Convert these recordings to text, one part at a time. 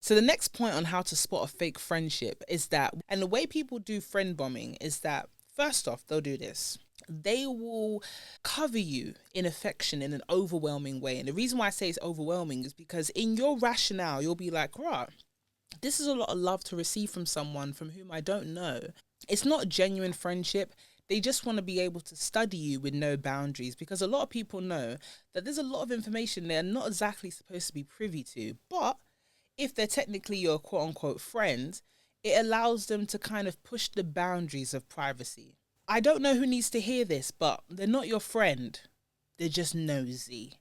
So the next point on how to spot a fake friendship is that, and the way people do friend bombing is that, first off, they'll do this. They will cover you in affection in an overwhelming way. And the reason why I say it's overwhelming is because in your rationale, you'll be like, right, this is a lot of love to receive from someone from whom I don't know. It's not a genuine friendship. They just want to be able to study you with no boundaries, because a lot of people know that there's a lot of information they're not exactly supposed to be privy to. But if they're technically your quote unquote friend, it allows them to kind of push the boundaries of privacy. I don't know who needs to hear this, but they're not your friend. They're just nosy.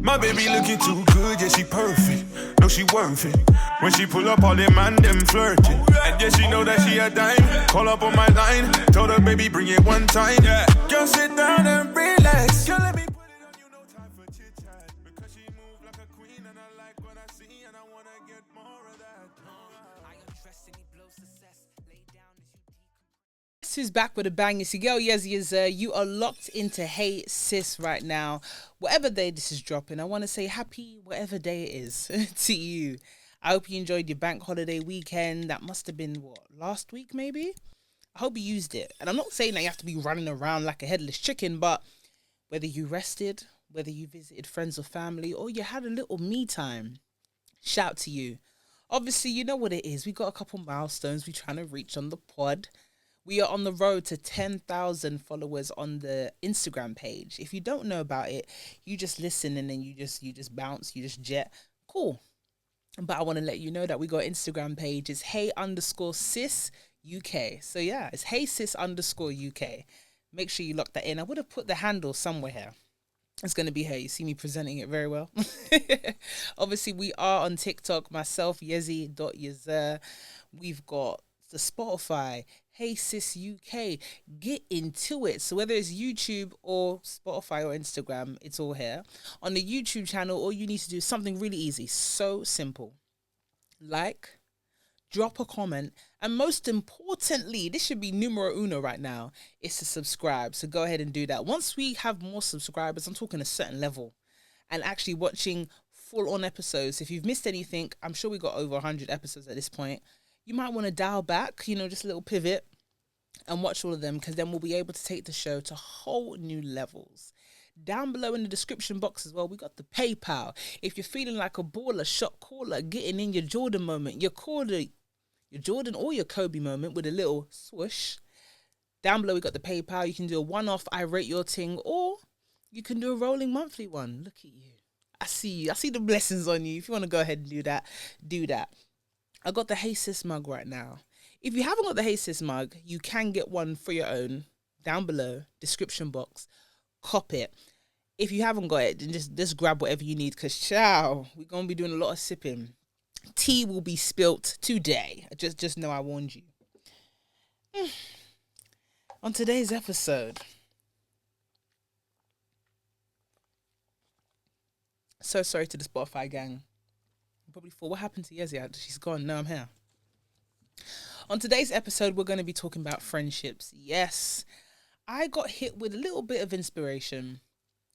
My baby looking too good, yeah, she perfect. No, she worth it. When she pull up, all them man, them flirting. And yeah, she know that she a dime. Call up on my line. Told her, baby, bring it one time. Yeah. Girl, sit down and relax. Girl, let me put it on you, no time for chit chat. Because she move like a queen, and I like what I see, and I want to get more of that. I undress and he blows success. Lay down as you decompress. This is back with a bang. It's your girl, Yezzir. You are locked into Hey Sis right now. Whatever day this is dropping, I want to say happy whatever day it is to you. I hope you enjoyed your bank holiday weekend. That must have been, last week maybe? I hope you used it. And I'm not saying that you have to be running around like a headless chicken, but whether you rested, whether you visited friends or family, or you had a little me time, shout to you. Obviously, you know what it is. We got a couple milestones we're trying to reach on the pod. We are on the road to 10,000 followers on the Instagram page. If you don't know about it, you just listen and then you just bounce, you just jet. Cool. But I want to let you know that we got Instagram page. It's hey_sis UK. So yeah, it's hey sis _UK. Make sure you lock that in. I would have put the handle somewhere here. It's going to be here. You see me presenting it very well. Obviously, we are on TikTok. Myself, Yezzi.Yezzir. We've got the Spotify, Hey Sis UK. Get into it. So whether it's YouTube or Spotify or Instagram, it's all here. On the YouTube channel, all you need to do is something really easy. So simple. Like, drop a comment, and most importantly, this should be numero uno right now, is to subscribe. So go ahead and do that. Once we have more subscribers, I'm talking a certain level, and actually watching full-on episodes. If you've missed anything, I'm sure we got over 100 episodes at this point. You might want to dial back, just a little pivot, and watch all of them, because then we'll be able to take the show to whole new levels. Down below in the description box as well, we got the PayPal. If you're feeling like a baller, shot caller, getting in your Jordan moment, your Jordan or your Kobe moment with a little swoosh. Down below we got the PayPal. You can do a one-off, I rate your ting, or you can do a rolling monthly one. Look at you. I see you. I see the blessings on you. If you want to go ahead and do that, do that. I got the Hey Sis mug right now. If you haven't got the Hey Sis mug, you can get one for your own. Down below, description box. Cop it. If you haven't got it, then just grab whatever you need, because we're going to be doing a lot of sipping. Tea will be spilt today. Just know I warned you. On today's episode, so sorry to the Spotify gang. You probably thought, what happened to Yezzi? She's gone. No, I'm here. On today's episode, we're going to be talking about friendships. Yes, I got hit with a little bit of inspiration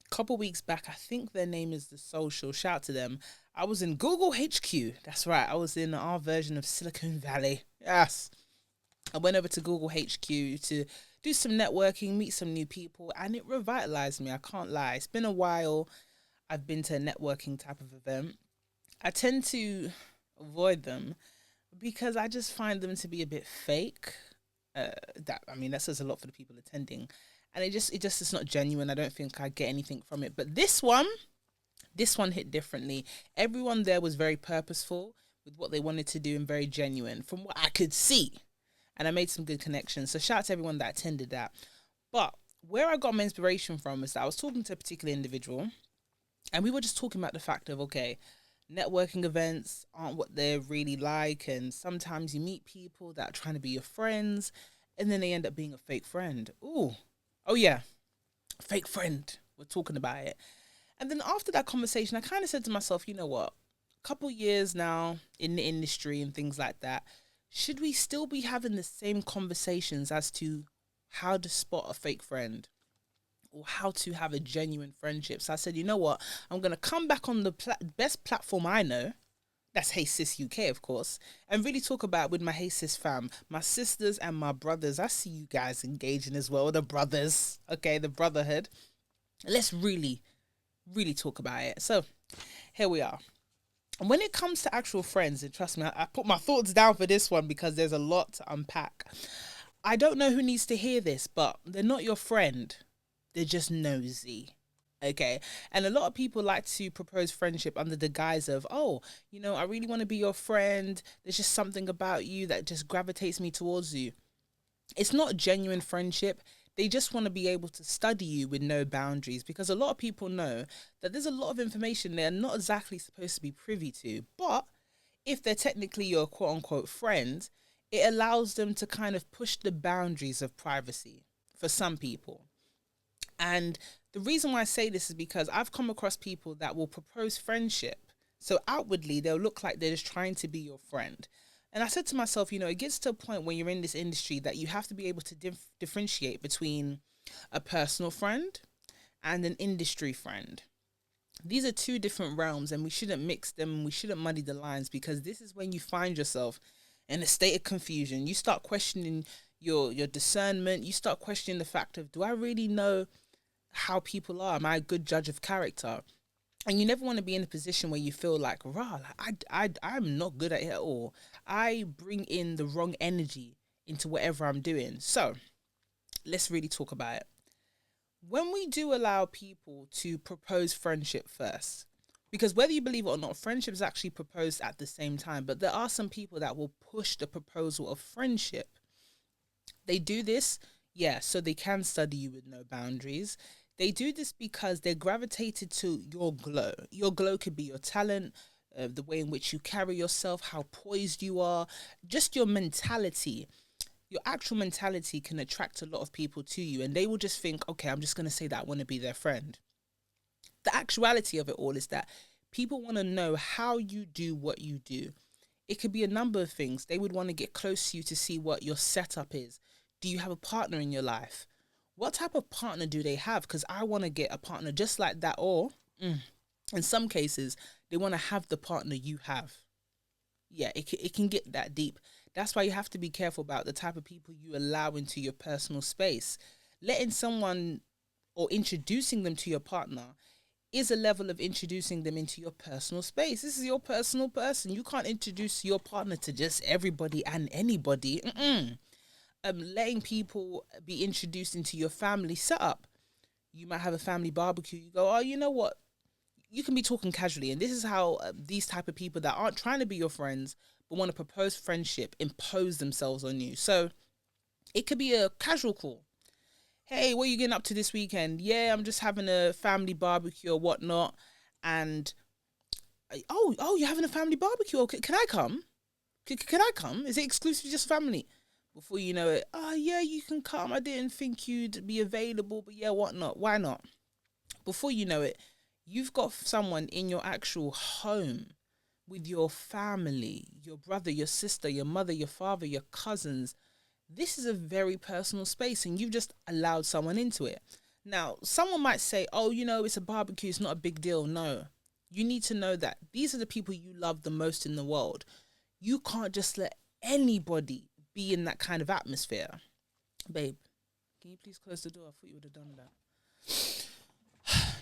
a couple weeks back. I think their name is The Social. Shout out to them. I was in Google HQ. That's right. I was in our version of Silicon Valley. Yes. I went over to Google HQ to do some networking, meet some new people, and it revitalized me. I can't lie. It's been a while I've been to a networking type of event. I tend to avoid them because I just find them to be a bit fake. That says a lot for the people attending. And it just is not genuine. I don't think I get anything from it. But this one hit differently. Everyone there was very purposeful with what they wanted to do and very genuine from what I could see. And I made some good connections. So shout out to everyone that attended that. But where I got my inspiration from is that I was talking to a particular individual, and we were just talking about the fact of, okay, networking events aren't what they're really like. And sometimes you meet people that are trying to be your friends, and then they end up being a fake friend. Ooh. Oh yeah, fake friend. We're talking about it. And then after that conversation, I kind of said to myself, you know what? A couple years now in the industry and things like that, should we still be having the same conversations as to how to spot a fake friend? or how to have a genuine friendship. So I said, you know what? I'm going to come back on the best platform I know. That's Hey Sis UK, of course, and really talk about with my Hey Sis fam, my sisters and my brothers. I see you guys engaging as well, the brothers, okay, the brotherhood. Let's really, really talk about it. So here we are. And when it comes to actual friends, and trust me, I put my thoughts down for this one because there's a lot to unpack. I don't know who needs to hear this, but they're not your friend. They're just nosy. Okay. And a lot of people like to propose friendship under the guise of, oh, you know, I really want to be your friend. There's just something about you that just gravitates me towards you. It's not genuine friendship. They just want to be able to study you with no boundaries, because a lot of people know that there's a lot of information they're not exactly supposed to be privy to. But if they're technically your quote unquote friend, it allows them to kind of push the boundaries of privacy for some people. And the reason why I say this is because I've come across people that will propose friendship. So outwardly, they'll look like they're just trying to be your friend. And I said to myself, you know, it gets to a point when you're in this industry that you have to be able to differentiate between a personal friend and an industry friend. These are two different realms, and we shouldn't mix them. We shouldn't muddy the lines, because this is when you find yourself in a state of confusion. You start questioning your discernment. You start questioning the fact of, do I really know how people are? Am I a good judge of character? And you never want to be in a position where you feel like, I'm not good at it at all. I bring in the wrong energy into whatever I'm doing. So let's really talk about it. When we do allow people to propose friendship first, because whether you believe it or not, friendship is actually proposed at the same time. But there are some people that will push the proposal of friendship. They do this, so they can study you with no boundaries. They do this because they're gravitated to your glow. Your glow could be your talent, the way in which you carry yourself, how poised you are, just your mentality. Your actual mentality can attract a lot of people to you, and they will just think, okay, I'm just going to say that I want to be their friend. The actuality of it all is that people want to know how you do what you do. It could be a number of things. They would want to get close to you to see what your setup is. Do you have a partner in your life? What type of partner do they have? Because I want to get a partner just like that. Or in some cases, they want to have the partner you have. Yeah, it can get that deep. That's why you have to be careful about the type of people you allow into your personal space. Letting someone or introducing them to your partner is a level of introducing them into your personal space. This is your personal person. You can't introduce your partner to just everybody and anybody. Letting people be introduced into your family setup. You might have a family barbecue. You go, oh, you know what? You can be talking casually. And this is how these type of people that aren't trying to be your friends but want to propose friendship impose themselves on you. So it could be a casual call. Hey, what are you getting up to this weekend? Yeah, I'm just having a family barbecue or whatnot. And, oh, you're having a family barbecue. Okay, can I come? Can I come? Is it exclusive just family? Before you know it, oh yeah, you can come. I didn't think you'd be available, but yeah, whatnot? Why not? Before you know it, you've got someone in your actual home with your family, your brother, your sister, your mother, your father, your cousins. This is a very personal space, and you've just allowed someone into it. Now, someone might say, oh, you know, it's a barbecue, it's not a big deal. No, you need to know that these are the people you love the most in the world. You can't just let anybody be in that kind of atmosphere. Babe, can you please close the door? I thought you would have done that.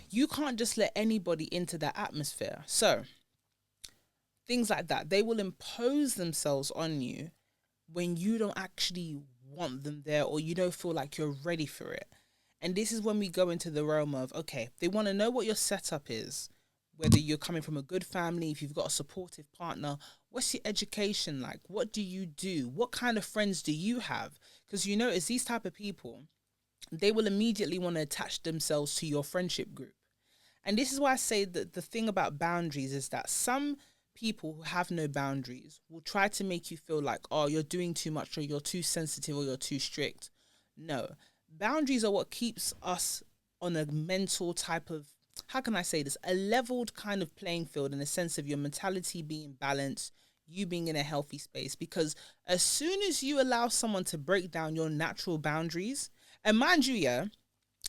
You can't just let anybody into that atmosphere. So things like that, they will impose themselves on you when you don't actually want them there, or you don't feel like you're ready for it. And this is when we go into the realm of, okay, they want to know what your setup is, whether you're coming from a good family, if you've got a supportive partner. What's your education like? What do you do? What kind of friends do you have? Because you notice these type of people, they will immediately want to attach themselves to your friendship group. And this is why I say that the thing about boundaries is that some people who have no boundaries will try to make you feel like, oh, you're doing too much, or you're too sensitive, or you're too strict. No, boundaries are what keeps us on a mental type of, how can I say this, a leveled kind of playing field, in a sense of your mentality being balanced, you being in a healthy space. Because as soon as you allow someone to break down your natural boundaries, and mind you, yeah,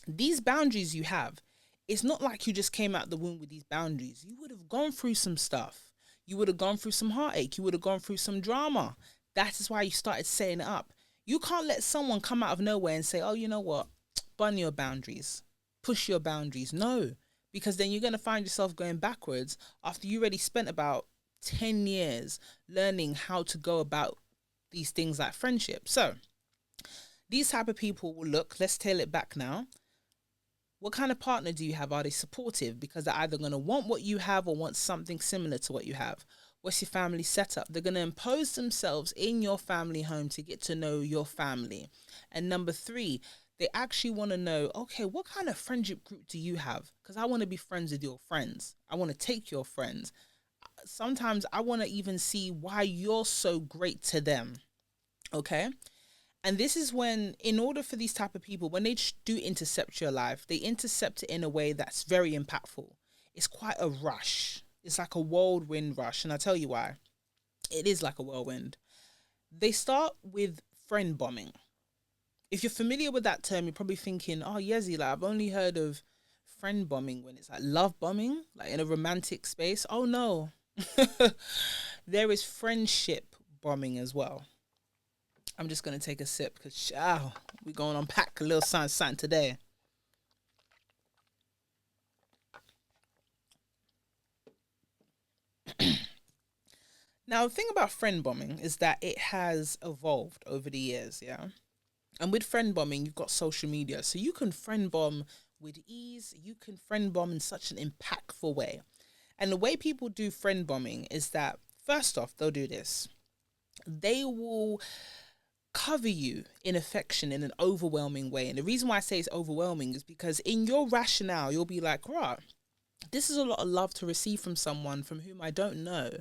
these boundaries you have, it's not like you just came out the womb with these boundaries. You would have gone through some stuff. You would have gone through some heartache. You would have gone through some drama. That is why you started setting it up. You can't let someone come out of nowhere and say, oh, you know what? Burn your boundaries. Push your boundaries. No, because then you're going to find yourself going backwards after you already spent about 10 years learning how to go about these things like friendship. So these type of people will look, let's tail it back now. What kind of partner do you have? Are they supportive? Because they're either going to want what you have or want something similar to what you have. What's your family setup? They're going to impose themselves in your family home to get to know your family. And number 3, they actually want to know, okay, what kind of friendship group do you have? Because I want to be friends with your friends. I want to take your friends. Sometimes I want to even see why you're so great to them. Okay? And this is when, in order for these type of people, when they do intercept your life, they intercept it in a way that's very impactful. It's quite a rush. It's like a whirlwind rush. And I'll tell you why. It is like a whirlwind. They start with friend bombing. If you're familiar with that term, you're probably thinking, oh, Yezzi, like, I've only heard of friend bombing when it's like love bombing, like in a romantic space. Oh, no. There is friendship bombing as well. I'm just going to take a sip because we're going to unpack a little something today. Now, the thing about friend bombing is that it has evolved over the years, yeah? And with friend bombing, you've got social media. So you can friend bomb with ease. You can friend bomb in such an impactful way. And the way people do friend bombing is that, first off, they'll do this. They will cover you in affection in an overwhelming way. And the reason why I say it's overwhelming is because in your rationale, you'll be like, right, this is a lot of love to receive from someone from whom I don't know.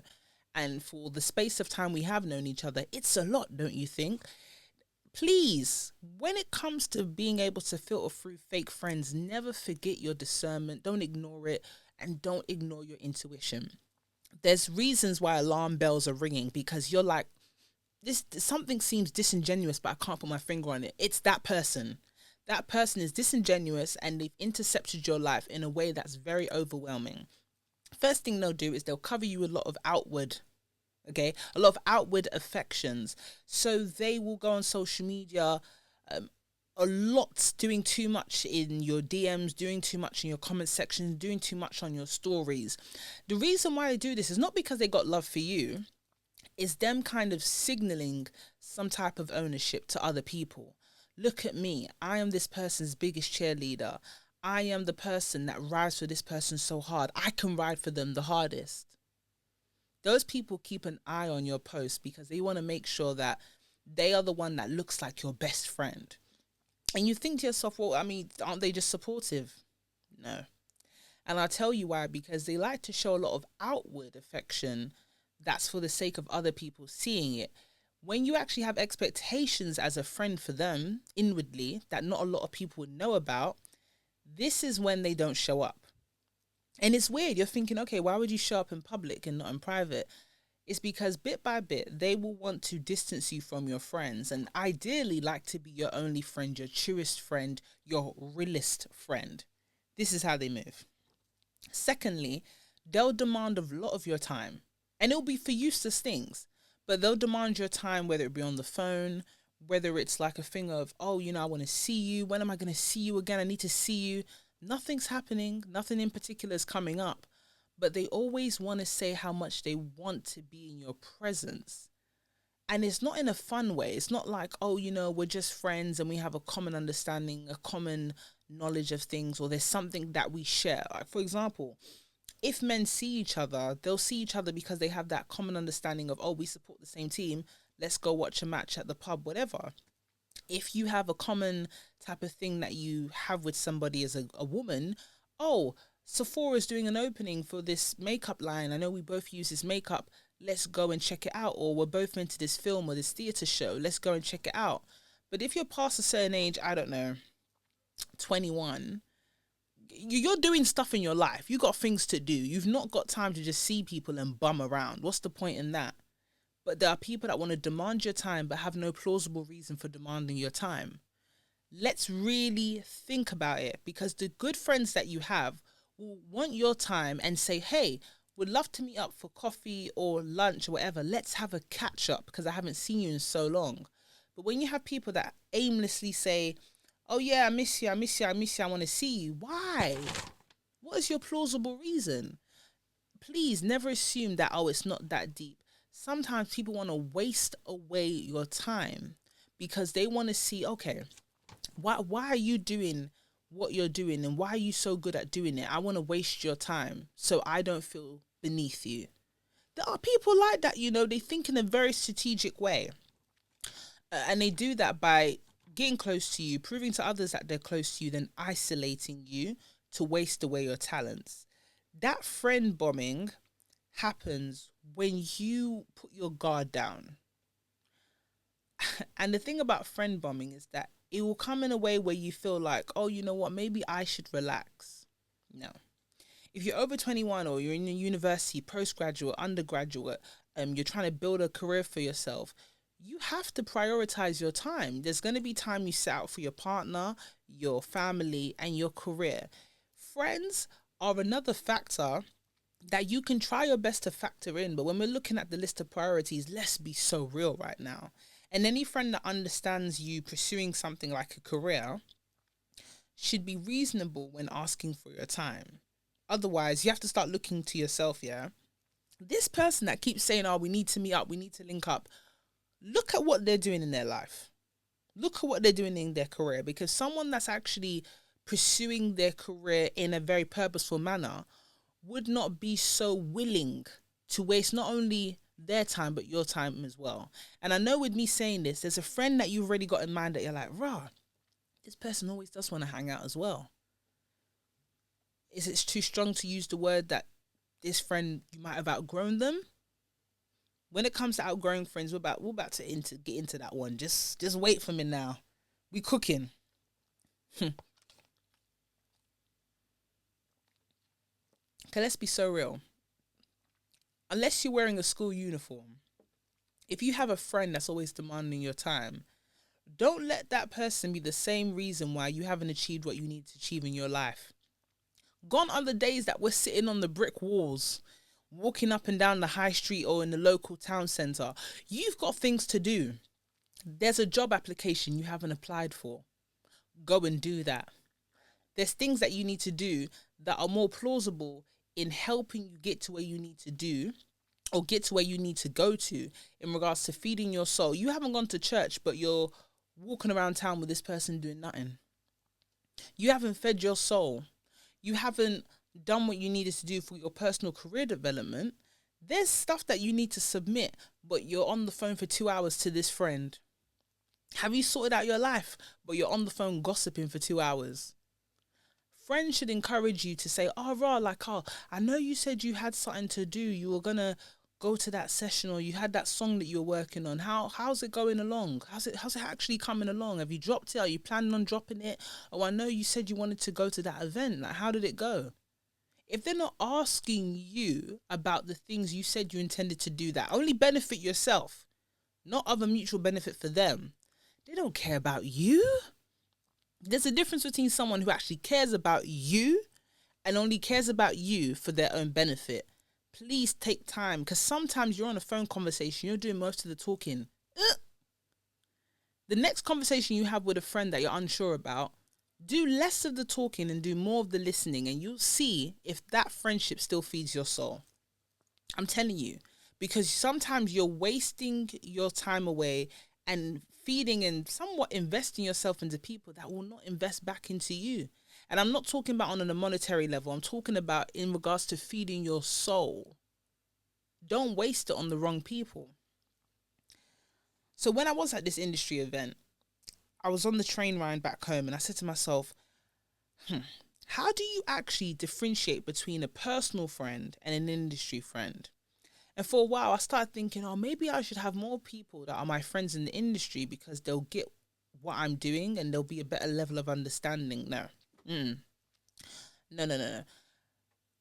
And for the space of time we have known each other, it's a lot, don't you think? Please, when it comes to being able to filter through fake friends, never forget your discernment. Don't ignore it, and don't ignore your intuition. There's reasons why alarm bells are ringing, because you're like, this something seems disingenuous, but I can't put my finger on it. It's that person. That person is disingenuous, and they've intercepted your life in a way that's very overwhelming. First thing they'll do is they'll cover you with a lot of outward, okay, a lot of outward affections. So they will go on social media a lot, doing too much in your DMs, doing too much in your comment section, doing too much on your stories. The reason why they do this is not because they got love for you. It's them kind of signaling some type of ownership to other people. Look at me. I am this person's biggest cheerleader. I am the person that rides for this person so hard. I can ride for them the hardest. Those people keep an eye on your posts because they want to make sure that they are the one that looks like your best friend. And you think to yourself, well, I mean, aren't they just supportive? No. And I'll tell you why, because they like to show a lot of outward affection that's for the sake of other people seeing it. When you actually have expectations as a friend for them inwardly that not a lot of people would know about, this is when they don't show up. And it's weird. You're thinking, okay, why would you show up in public and not in private? It's because bit by bit, they will want to distance you from your friends and ideally like to be your only friend, your truest friend, your realest friend. This is how they move. Secondly, they'll demand a lot of your time. And it'll be for useless things. But they'll demand your time, whether it be on the phone, whether it's like a thing of, oh, you know, I want to see you. When am I going to see you again? I need to see you. Nothing's happening. Nothing in particular is coming up. But they always want to say how much they want to be in your presence. And it's not in a fun way. It's not like, oh, you know, we're just friends and we have a common understanding, a common knowledge of things, or there's something that we share. Like, for example, if men see each other, they'll see each other because they have that common understanding of, oh, we support the same team. Let's go watch a match at the pub, whatever. If you have a common type of thing that you have with somebody as a woman, oh, Sephora's doing an opening for this makeup line. I know we both use this makeup. Let's go and check it out. Or we're both into this film or this theatre show. Let's go and check it out. But if you're past a certain age, I don't know, 21, you're doing stuff in your life. You got things to do. You've not got time to just see people and bum around. What's the point in that? But there are people that want to demand your time but have no plausible reason for demanding your time. let's really think about it, because the good friends that you have will want your time and say, hey, would love to meet up for coffee or lunch or whatever. Let's have a catch up because I haven't seen you in so long. But when you have people that aimlessly say, oh yeah, I miss you, I miss you, I miss you, I want to see you. Why? What is your plausible reason? Please never assume that, oh, it's not that deep. Sometimes people want to waste away your time because they want to see, okay, why are you doing what you're doing and why are you so good at doing it? I want to waste your time so I don't feel beneath you. There are people like that, they think in a very strategic way. And they do that by getting close to you, proving to others that they're close to you, then isolating you to waste away your talents. That friend bombing happens when you put your guard down. And the thing about friend bombing is that it will come in a way where you feel like, oh, you know what, maybe I should relax. No. If you're over 21 or you're in a university, postgraduate, undergraduate, you're trying to build a career for yourself, you have to prioritize your time. There's going to be time you set out for your partner, your family, and your career. Friends are another factor that you can try your best to factor in. But when we're looking at the list of priorities, let's be so real right now. And any friend that understands you pursuing something like a career should be reasonable when asking for your time. Otherwise, you have to start looking to yourself, yeah? This person that keeps saying, oh, we need to meet up, we need to link up, look at what they're doing in their life. Look at what they're doing in their career, because someone that's actually pursuing their career in a very purposeful manner would not be so willing to waste not only their time, but your time as well. And I know with me saying this, there's a friend that you've already got in mind that you're like, rah, this person always does want to hang out as well. Is it too strong to use the word that this friend, you might have outgrown them? When it comes to outgrowing friends, we're about to get into that one. Just wait for me now. We cooking. Okay, let's be so real. Unless you're wearing a school uniform, if you have a friend that's always demanding your time, don't let that person be the same reason why you haven't achieved what you need to achieve in your life. Gone are the days that we're sitting on the brick walls, walking up and down the high street or in the local town centre. You've got things to do. There's a job application you haven't applied for. Go and do that. There's things that you need to do that are more plausible in helping you get to where you need to do or get to where you need to go to in regards to feeding your soul. You haven't gone to church, but you're walking around town with this person doing nothing. You haven't fed your soul. You haven't done what you needed to do for your personal career development. There's stuff that you need to submit, but you're on the phone for 2 hours to this friend. Have you sorted out your life, but you're on the phone gossiping for 2 hours? Friends should encourage you to say, I know you said you had something to do. You were going to go to that session, or you had that song that you're working on. How's it going along? How's it actually coming along? Have you dropped it? Are you planning on dropping it? Oh, I know you said you wanted to go to that event. Like, how did it go? If they're not asking you about the things you said you intended to do that only benefit yourself, not other mutual benefit for them, they don't care about you. There's a difference between someone who actually cares about you and only cares about you for their own benefit. Please take time, because sometimes you're on a phone conversation, you're doing most of the talking. The next conversation you have with a friend that you're unsure about, do less of the talking and do more of the listening, and you'll see if that friendship still feeds your soul. I'm telling you, because sometimes you're wasting your time away and feeding and somewhat investing yourself into people that will not invest back into you. And I'm not talking about on a monetary level. I'm talking about in regards to feeding your soul. Don't waste it on the wrong people. So when I was at this industry event, I was on the train ride back home and I said to myself, how do you actually differentiate between a personal friend and an industry friend? And for a while, I started thinking, maybe I should have more people that are my friends in the industry because they'll get what I'm doing and there'll be a better level of understanding. No. No.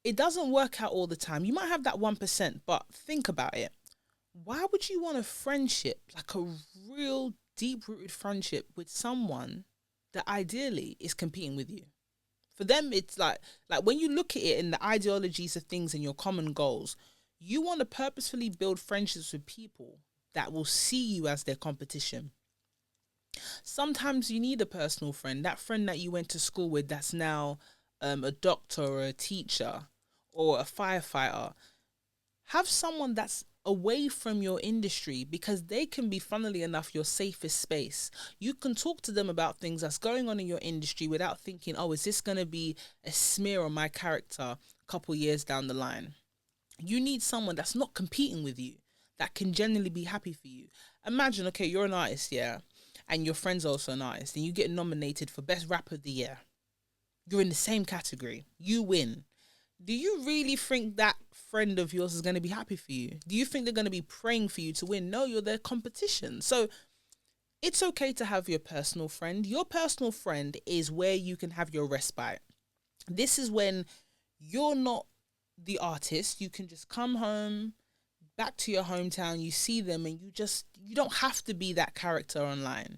It doesn't work out all the time. You might have that 1%, but think about it. Why would you want a friendship, like a real deep-rooted friendship with someone that ideally is competing with you. For them, it's like when you look at it in the ideologies of things and your common goals, you want to purposefully build friendships with people that will see you as their competition. Sometimes you need a personal friend, that friend that you went to school with that's now a doctor or a teacher or a firefighter. Have someone that's away from your industry, because they can be, funnily enough, your safest space. You can talk to them about things that's going on in your industry without thinking, oh, is this going to be a smear on my character a couple years down the line? You need someone that's not competing with you, that can genuinely be happy for you. Imagine, okay, you're an artist, yeah, and your friend's also an artist, and you get nominated for Best Rapper of the Year. You're in the same category. You win. Do you really think that friend of yours is going to be happy for you? Do you think they're going to be praying for you to win? No, you're their competition. So it's okay to have your personal friend. Your personal friend is where you can have your respite. This is when you're not the artist. You can just come home, back to your hometown, you see them, and you don't have to be that character online.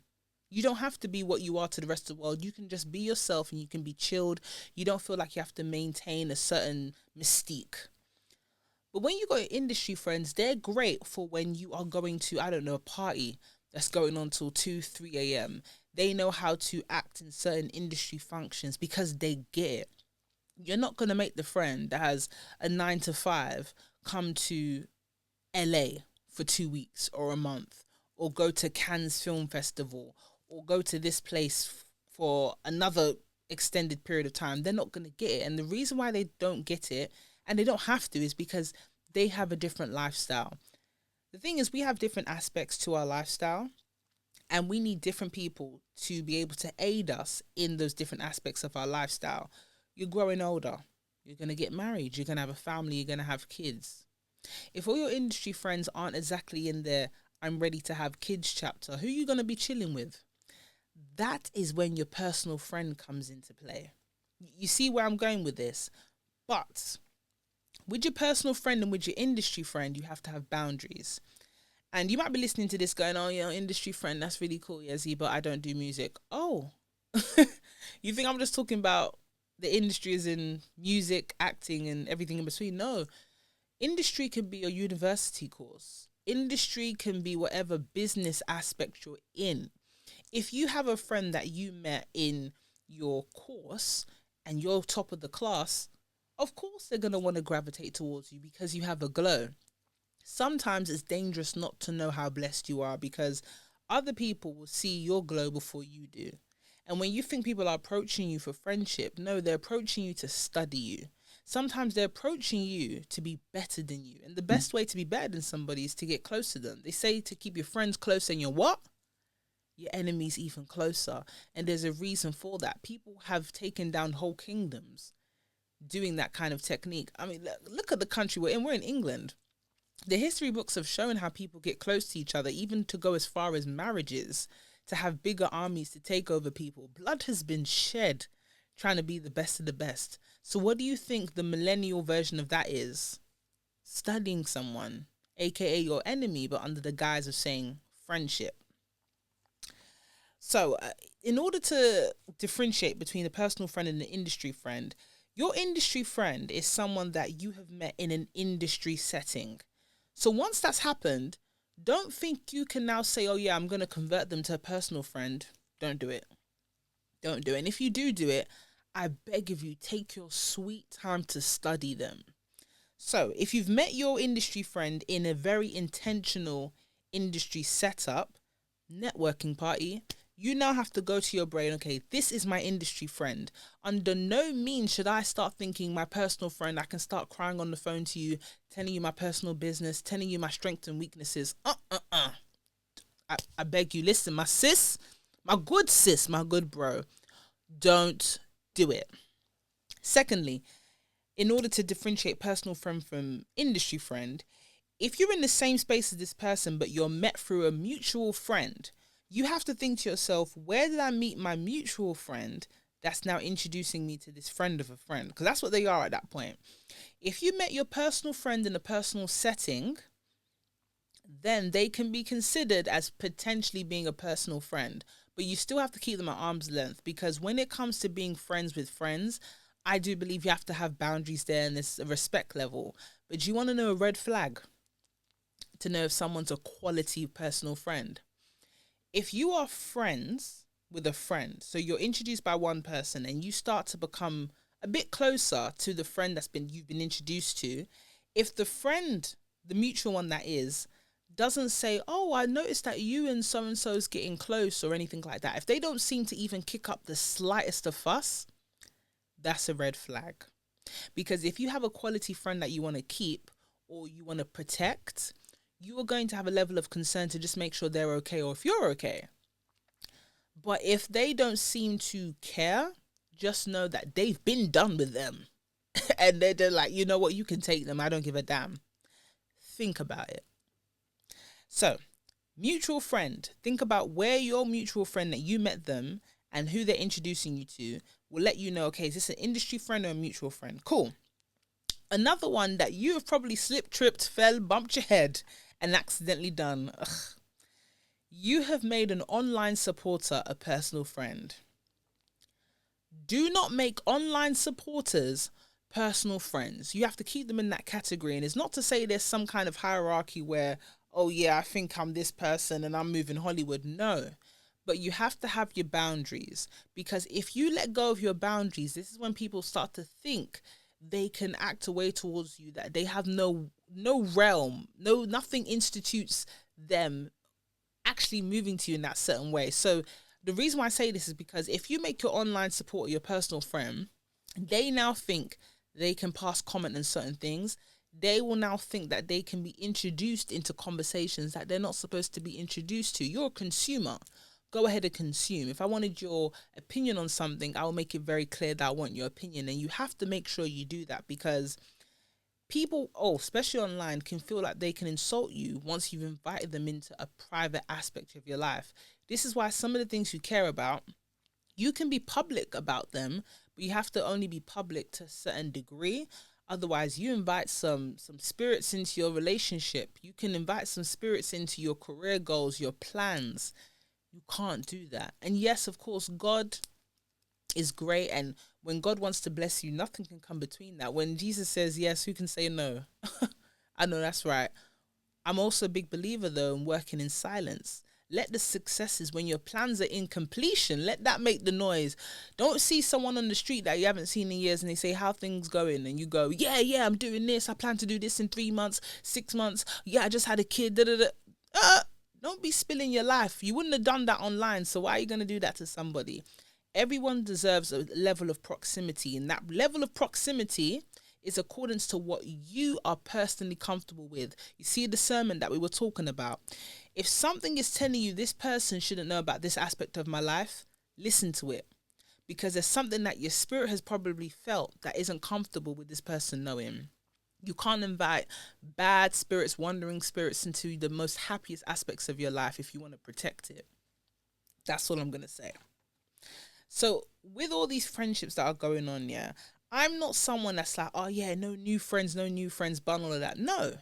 You don't have to be what you are to the rest of the world. You can just be yourself and you can be chilled. You don't feel like you have to maintain a certain mystique. But when you got industry friends, they're great for when you are going to, I don't know, a party that's going on till 2, 3 a.m. They know how to act in certain industry functions because they get it. You're not going to make the friend that has a 9 to 5 come to LA for 2 weeks or a month, or go to Cannes Film Festival, or go to this place for another extended period of time. They're not going to get it. And the reason why they don't get it, and they don't have to, is because they have a different lifestyle. The thing is, we have different aspects to our lifestyle, and we need different people to be able to aid us in those different aspects of our lifestyle. You're growing older. You're going to get married. You're going to have a family. You're going to have kids. If all your industry friends aren't exactly in their I'm ready to have kids chapter, who are you going to be chilling with? That is when your personal friend comes into play. You see where I'm going with this? But with your personal friend and with your industry friend, you have to have boundaries. And you might be listening to this going, oh, industry friend, that's really cool, Yezzi, but I don't do music. Oh, you think I'm just talking about the industry as in music, acting, and everything in between? No. Industry can be a university course. Industry can be whatever business aspect you're in. If you have a friend that you met in your course and you're top of the class, of course they're going to want to gravitate towards you because you have a glow. Sometimes it's dangerous not to know how blessed you are, because other people will see your glow before you do. And when you think people are approaching you for friendship, no, they're approaching you to study you. Sometimes they're approaching you to be better than you. And the best way to be better than somebody is to get close to them. They say to keep your friends close and your what? Your enemies even closer. And there's a reason for that. People have taken down whole kingdoms doing that kind of technique. I mean, look at the country we're in. We're in England. The history books have shown how people get close to each other, even to go as far as marriages, to have bigger armies to take over people. Blood has been shed trying to be the best of the best. So what do you think the millennial version of that is? Studying someone, aka your enemy, but under the guise of saying friendship. So in order to differentiate between a personal friend and an industry friend, your industry friend is someone that you have met in an industry setting. So once that's happened, don't think you can now say, oh yeah, I'm going to convert them to a personal friend. Don't do it. Don't do it. And if you do it, I beg of you, take your sweet time to study them. So if you've met your industry friend in a very intentional industry setup, networking party, you now have to go to your brain, okay, this is my industry friend. Under no means should I start thinking my personal friend, I can start crying on the phone to you, telling you my personal business, telling you my strengths and weaknesses. I beg you, listen, my sis, my good bro, don't do it. Secondly, in order to differentiate personal friend from industry friend, if you're in the same space as this person, but you're met through a mutual friend, you have to think to yourself, where did I meet my mutual friend that's now introducing me to this friend of a friend? Because that's what they are at that point. If you met your personal friend in a personal setting, then they can be considered as potentially being a personal friend. but you still have to keep them at arm's length, because when it comes to being friends with friends, I do believe you have to have boundaries there, and there's a respect level. But do you want to know a red flag to know if someone's a quality personal friend? If you are friends with a friend, so you're introduced by one person and you start to become a bit closer to the friend you've been introduced to, if the friend, the mutual one that is, doesn't say, oh, I noticed that you and so-and-so's getting close or anything like that, if they don't seem to even kick up the slightest of fuss, that's a red flag. Because if you have a quality friend that you want to keep or you want to protect, you are going to have a level of concern to just make sure they're okay, or if you're okay. But if they don't seem to care, just know that they've been done with them. And they're like, you know what, you can take them, I don't give a damn. Think about it. So, mutual friend. Think about where your mutual friend that you met them and who they're introducing you to will let you know, okay, is this an industry friend or a mutual friend? Cool. Another one that you have probably slipped, tripped, fell, bumped your head and accidentally done. Ugh. You have made an online supporter a personal friend. Do not make online supporters personal friends. You have to keep them in that category. And it's not to say there's some kind of hierarchy where, oh yeah, I think I'm this person and I'm moving Hollywood. No. But you have to have your boundaries, because if you let go of your boundaries, this is when people start to think they can act a way towards you that they have no realm, nothing institutes them actually moving to you in that certain way. So the reason why I say this is because if you make your online supporter your personal friend, they now think they can pass comment on certain things. They will now think that they can be introduced into conversations that they're not supposed to be introduced to. You're a consumer. Go ahead and consume. If I wanted your opinion on something, I will make it very clear that I want your opinion. And you have to make sure you do that, because people, especially online, can feel like they can insult you once you've invited them into a private aspect of your life. This is why some of the things you care about, you can be public about them, but you have to only be public to a certain degree. Otherwise, you invite some spirits into your relationship. You can invite some spirits into your career goals, your plans. You can't do that. And yes, of course, God is great. And when God wants to bless you, nothing can come between that. When Jesus says yes, who can say no? I know that's right. I'm also a big believer, though, in working in silence. Let the successes, when your plans are in completion, let that make the noise. Don't see someone on the street that you haven't seen in years and they say, how things going? And you go, yeah, I'm doing this. I plan to do this in 3 months, 6 months. Yeah, I just had a kid. Don't be spilling your life. You wouldn't have done that online, so why are you going to do that to somebody? Everyone deserves a level of proximity, and that level of proximity is accordance to what you are personally comfortable with. You see the sermon that we were talking about. If something is telling you this person shouldn't know about this aspect of my life, listen to it, because there's something that your spirit has probably felt that isn't comfortable with this person knowing. You can't invite bad spirits, wandering spirits into the most happiest aspects of your life if you want to protect it. That's all I'm going to say. So with all these friendships that are going on, yeah, I'm not someone that's like, oh yeah, no new friends, bun all of that. No,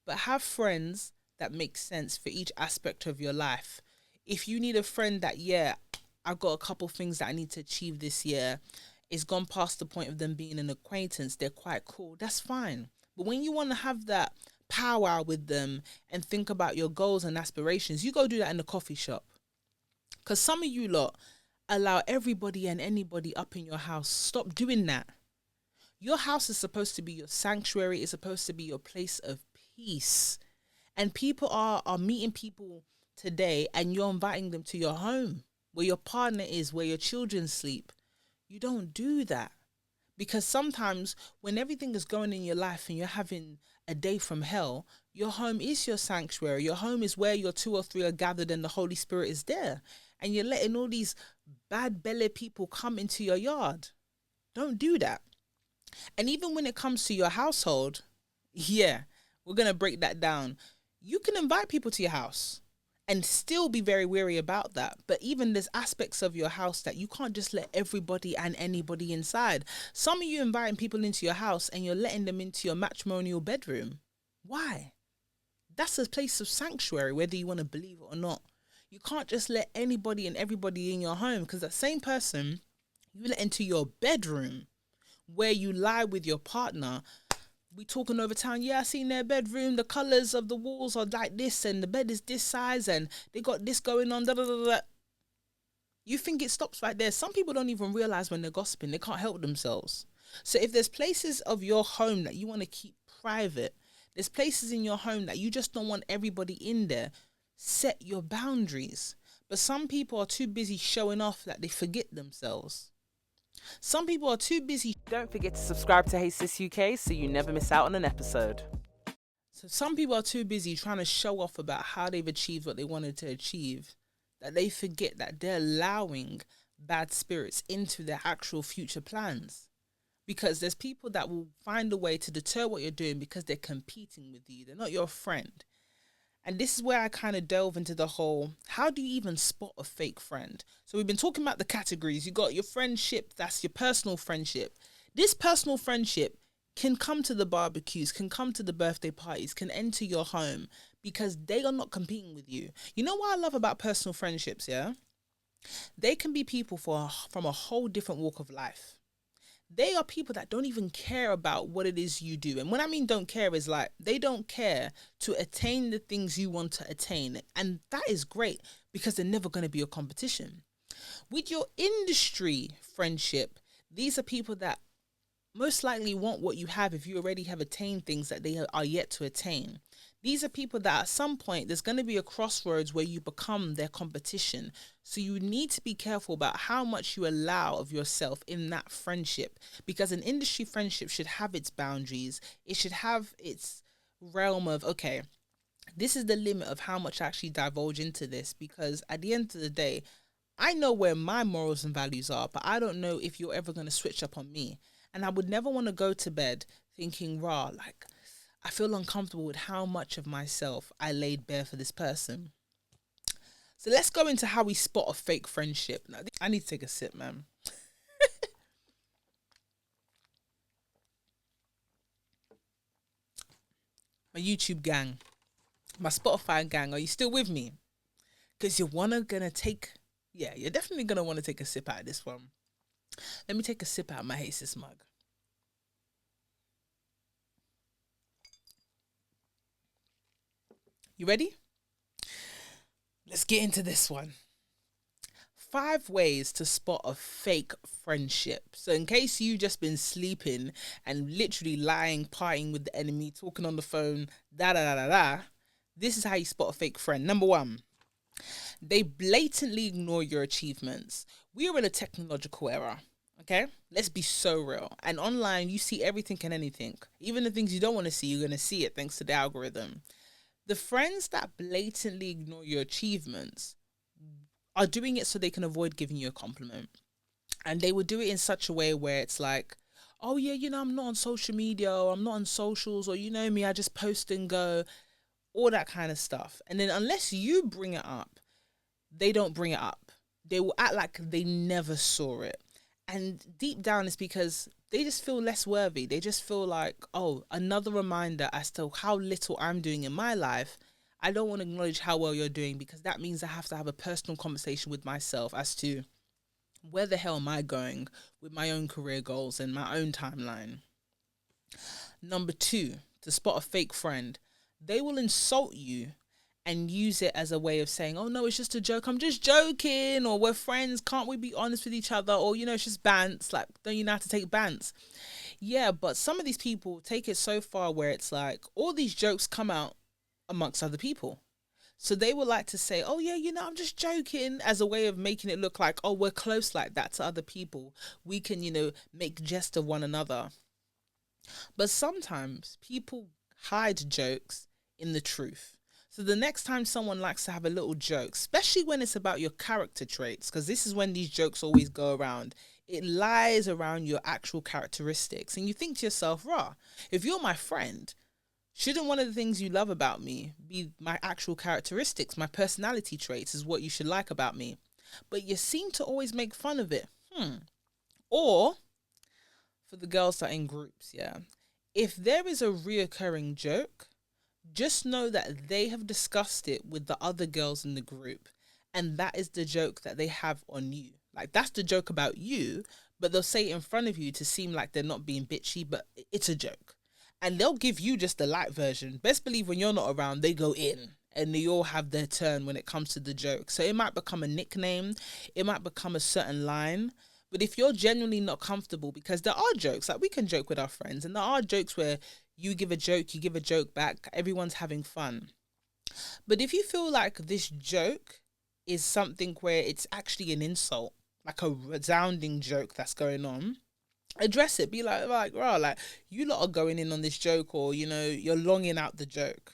but have friends that make sense for each aspect of your life. If you need a friend that, yeah, I've got a couple things that I need to achieve this year, it's gone past the point of them being an acquaintance, they're quite cool, that's fine. But when you want to have that powwow with them and think about your goals and aspirations, you go do that in the coffee shop. Because some of you lot allow everybody and anybody up in your house. Stop doing that. Your house is supposed to be your sanctuary. It's supposed to be your place of peace. And people are meeting people today and you're inviting them to your home where your partner is, where your children sleep. You don't do that. Because sometimes when everything is going in your life and you're having a day from hell, your home is your sanctuary. Your home is where your 2 or 3 are gathered and the Holy Spirit is there. And you're letting all these bad belly people come into your yard. Don't do that. And even when it comes to your household, yeah, we're going to break that down. You can invite people to your house and still be very wary about that. But even there's aspects of your house that you can't just let everybody and anybody inside. Some of you inviting people into your house and you're letting them into your matrimonial bedroom. Why? That's a place of sanctuary, whether you want to believe it or not. You can't just let anybody and everybody in your home, because that same person you let into your bedroom where you lie with your partner. We talking over town. Yeah, I seen their bedroom. The colors of the walls are like this, and the bed is this size, and they got this going on. Da, da, da, da. You think it stops right there? Some people don't even realize when they're gossiping. They can't help themselves. So if there's places of your home that you want to keep private, there's places in your home that you just don't want everybody in there, set your boundaries. But some people are too busy showing off that they forget themselves. Some people are too busy. Don't forget to subscribe to Hey Sis UK so you never miss out on an episode. So some people are too busy trying to show off about how they've achieved what they wanted to achieve, that they forget that they're allowing bad spirits into their actual future plans. Because there's people that will find a way to deter what you're doing because they're competing with you. They're not your friend. And this is where I kind of delve into the whole, how do you even spot a fake friend? So we've been talking about the categories. You got your friendship, that's your personal friendship. This personal friendship can come to the barbecues, can come to the birthday parties, can enter your home because they are not competing with you. You know what I love about personal friendships, yeah? They can be people from a whole different walk of life. They are people that don't even care about what it is you do. And when I mean don't care is like they don't care to attain the things you want to attain. And that is great because they're never going to be a competition. With your industry friendship, these are people that most likely want what you have if you already have attained things that they are yet to attain. These are people that at some point there's going to be a crossroads where you become their competition. So you need to be careful about how much you allow of yourself in that friendship, because an industry friendship should have its boundaries. It should have its realm of, okay, this is the limit of how much I actually divulge into this, because at the end of the day, I know where my morals and values are, but I don't know if you're ever going to switch up on me. And I would never want to go to bed thinking, rah, like, I feel uncomfortable with how much of myself I laid bare for this person. So let's go into how we spot a fake friendship. Now, I need to take a sip, man. My YouTube gang, my Spotify gang, are you still with me? Because you're definitely gonna want to take a sip out of this one. Let me take a sip out of my Hey Sis mug. You ready? Let's get into this one. 5 ways to spot a fake friendship. So in case you've just been sleeping and literally lying, partying with the enemy, talking on the phone, this is how you spot a fake friend. Number 1, they blatantly ignore your achievements. We are in a technological era, okay? Let's be so real. And online, you see everything and anything. Even the things you don't want to see, you're going to see it thanks to the algorithm. The friends that blatantly ignore your achievements are doing it so they can avoid giving you a compliment. And they would do it in such a way where it's like, oh yeah, I'm not on social media, or I'm not on socials, or me, I just post and go, all that kind of stuff. And then unless you bring it up, they don't bring it up. They will act like they never saw it. And deep down it's because they just feel less worthy. They just feel like, oh, another reminder as to how little I'm doing in my life. I don't want to acknowledge how well you're doing, because that means I have to have a personal conversation with myself as to where the hell am I going with my own career goals and my own timeline. Number 2, to spot a fake friend, they will insult you and use it as a way of saying, oh no, it's just a joke, I'm just joking, or we're friends, can't we be honest with each other, or it's just bants, like, don't you know how to take bants? Yeah, but some of these people take it so far where it's like all these jokes come out amongst other people. So they would like to say, oh yeah, I'm just joking, as a way of making it look like, oh, we're close like that to other people, we can make jest of one another. But sometimes people hide jokes in the truth. So the next time someone likes to have a little joke, especially when it's about your character traits, because this is when these jokes always go around, it lies around your actual characteristics. And you think to yourself, rah, if you're my friend, shouldn't one of the things you love about me be my actual characteristics, my personality traits is what you should like about me? But you seem to always make fun of it. Or, for the girls that are in groups, yeah, if there is a reoccurring joke, just know that they have discussed it with the other girls in the group, And that is the joke that they have on you. Like, that's the joke about you, but they'll say it in front of you to seem like they're not being bitchy, but it's a joke. And they'll give you just the light version. Best believe when you're not around, they go in and they all have their turn when it comes to the joke. So it might become a nickname, it might become a certain line. But if you're genuinely not comfortable, because there are jokes, like we can joke with our friends, and there are jokes where you give a joke, you give a joke back, everyone's having fun. But if you feel like this joke is something where it's actually an insult, like a resounding joke that's going on, address it. Be like, wow, like you lot are going in on this joke, or you're longing out the joke.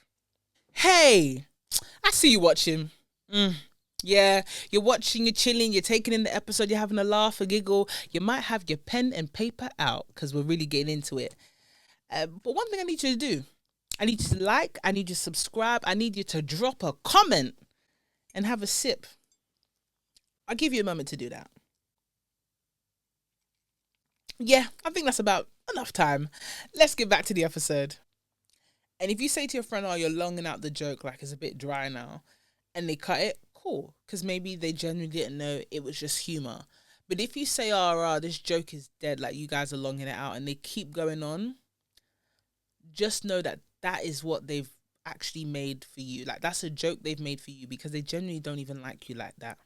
Hey, I see you watching. Yeah, you're watching, you're chilling, you're taking in the episode, you're having a laugh, a giggle. You might have your pen and paper out because we're really getting into it. But one thing I need you to do, I need you to like, I need you to subscribe, I need you to drop a comment and have a sip. I'll give you a moment to do that. Yeah, I think that's about enough time. Let's get back to the episode. And if you say to your friend, oh, you're longing out the joke, like it's a bit dry now, and they cut it, cool. Because maybe they genuinely didn't know it was just humor. But if you say, oh, this joke is dead, like you guys are longing it out, and they keep going on, just know that that is what they've actually made for you. Like, that's a joke they've made for you because they genuinely don't even like you like that.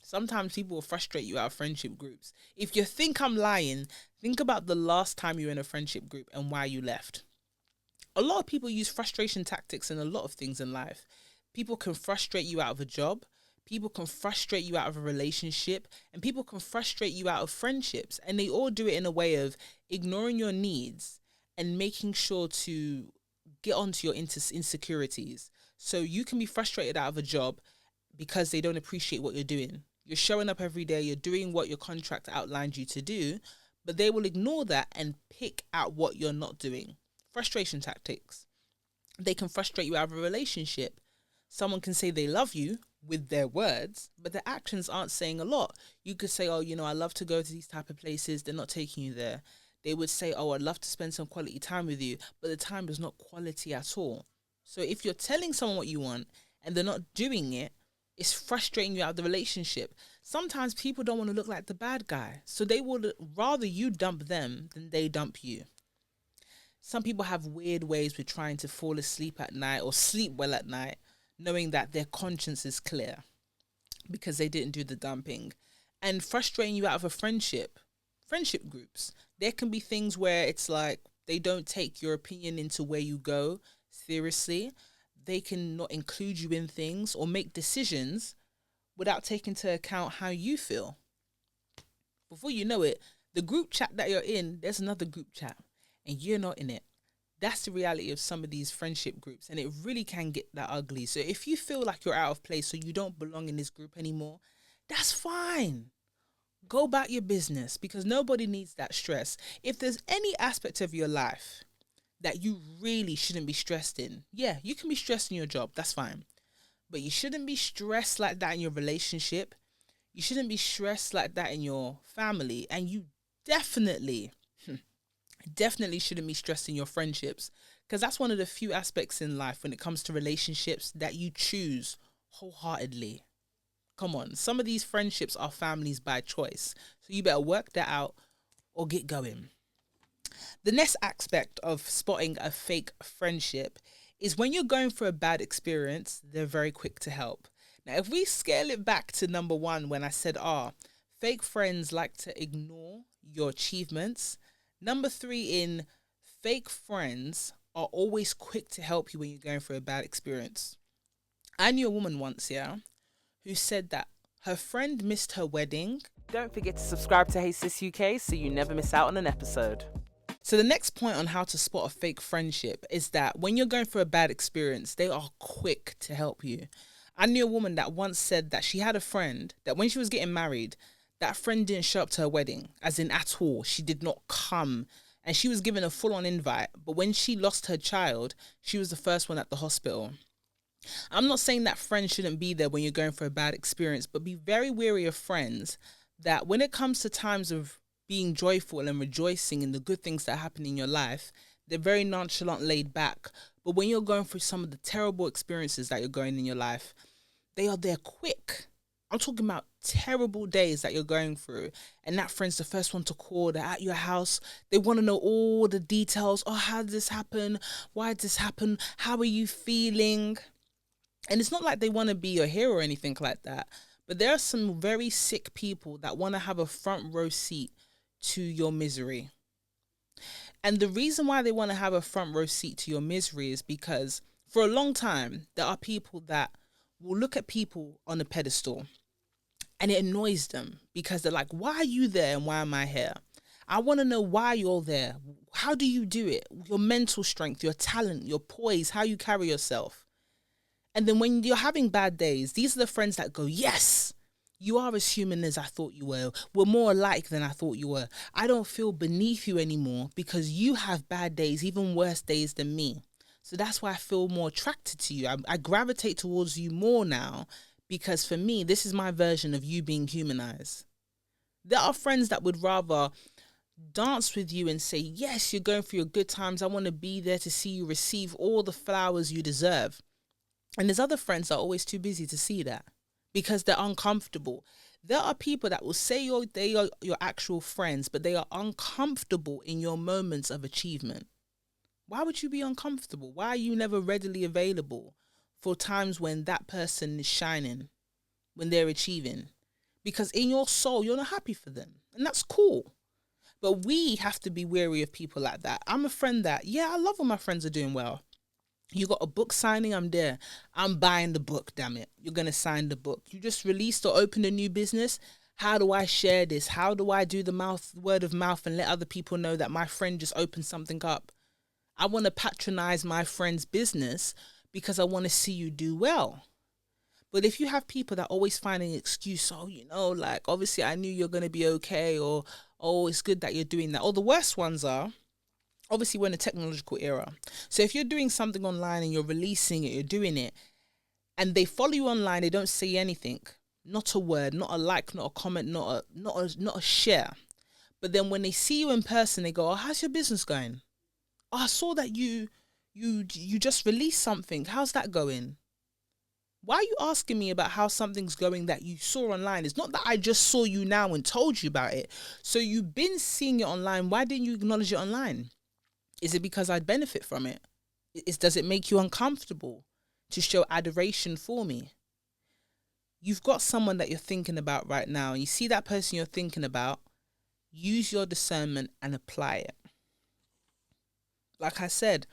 Sometimes people will frustrate you out of friendship groups. If you think I'm lying, think about the last time you were in a friendship group and why you left. A lot of people use frustration tactics in a lot of things in life. People can frustrate you out of a job. People can frustrate you out of a relationship. And people can frustrate you out of friendships. And they all do it in a way of ignoring your needs and making sure to get onto your insecurities. So you can be frustrated out of a job because they don't appreciate what you're doing. You're showing up every day, you're doing what your contract outlined you to do, but they will ignore that and pick out what you're not doing. Frustration tactics. They can frustrate you out of a relationship. Someone can say they love you with their words, but their actions aren't saying a lot. You could say, oh, I love to go to these type of places. They're not taking you there. They would say, oh, I'd love to spend some quality time with you, but the time is not quality at all. So if you're telling someone what you want and they're not doing it, it's frustrating you out of the relationship. Sometimes people don't want to look like the bad guy. So they would rather you dump them than they dump you. Some people have weird ways with trying to fall asleep at night or sleep well at night, knowing that their conscience is clear because they didn't do the dumping. And frustrating you out of a friendship groups. There can be things where it's like they don't take your opinion into where you go seriously. They can not include you in things or make decisions without taking into account how you feel. Before you know it, the group chat that you're in, there's another group chat and you're not in it. That's the reality of some of these friendship groups, and it really can get that ugly. So if you feel like you're out of place, so you don't belong in this group anymore, that's fine. Go about your business because nobody needs that stress. If there's any aspect of your life that you really shouldn't be stressed in, yeah, you can be stressed in your job, that's fine. But you shouldn't be stressed like that in your relationship. You shouldn't be stressed like that in your family. And you definitely shouldn't be stressed in your friendships. Because that's one of the few aspects in life when it comes to relationships that you choose wholeheartedly. Come on, some of these friendships are families by choice. So you better work that out or get going. The next aspect of spotting a fake friendship is when you're going through a bad experience, they're very quick to help. Now, if we scale it back to number one, when I said, fake friends like to ignore your achievements. Number three in fake friends are always quick to help you when you're going through a bad experience. I knew a woman once, who said that her friend missed her wedding. Don't forget to subscribe to Hey Sis UK so you never miss out on an episode. So the next point on how to spot a fake friendship is that when you're going through a bad experience, they are quick to help you. I knew a woman that once said that she had a friend that when she was getting married, that friend didn't show up to her wedding, as in at all. She did not come. And she was given a full-on invite. But when she lost her child, she was the first one at the hospital. I'm not saying that friends shouldn't be there when you're going for a bad experience, but be very wary of friends that when it comes to times of being joyful and rejoicing in the good things that happen in your life, they're very nonchalant, laid back. But when you're going through some of the terrible experiences that you're going in your life, They are there quick. I'm talking about terrible days that you're going through, and that friend's the first one to call. They're at your house. They want to know all the details. Oh, how did this happen? Why did this happen? How are you feeling? And it's not like they want to be your hero or anything like that. But there are some very sick people that want to have a front row seat to your misery. And the reason why they want to have a front row seat to your misery is because for a long time, there are people that will look at people on a pedestal and it annoys them because they're like, why are you there and why am I here? I want to know why you're there. How do you do it? Your mental strength, your talent, your poise, how you carry yourself. And then when you're having bad days, these are the friends that go, yes, you are as human as I thought you were. We're more alike than I thought you were. I don't feel beneath you anymore because you have bad days, even worse days than me. So that's why I feel more attracted to you. I gravitate towards you more now because for me, this is my version of you being humanized. There are friends that would rather dance with you and say, yes, you're going through your good times. I want to be there to see you receive all the flowers you deserve. And there's other friends that are always too busy to see that because they're uncomfortable. There are people that will say they are your actual friends, but they are uncomfortable in your moments of achievement. Why would you be uncomfortable? Why are you never readily available for times when that person is shining, when they're achieving? Because in your soul, you're not happy for them. And that's cool. But we have to be wary of people like that. I'm a friend that, I love when my friends are doing well. You got a book signing, I'm there. I'm buying the book, damn it. You're going to sign the book. You just released or opened a new business. How do I share this? How do I do the word of mouth and let other people know that my friend just opened something up? I want to patronize my friend's business because I want to see you do well. But if you have people that always find an excuse, obviously I knew you're going to be okay, or, oh, it's good that you're doing that. Or the worst ones are, obviously we're in a technological era. So if you're doing something online and you're releasing it, you're doing it, and they follow you online, they don't say anything, not a word, not a like, not a comment, not a share. But then when they see you in person, they go, oh, how's your business going? Oh, I saw that you just released something. How's that going? Why are you asking me about how something's going that you saw online? It's not that I just saw you now and told you about it. So you've been seeing it online. Why didn't you acknowledge it online? Is it because I'd benefit from it? Does it make you uncomfortable to show adoration for me? You've got someone that you're thinking about right now, and you see that person you're thinking about, use your discernment and apply it. Like I said,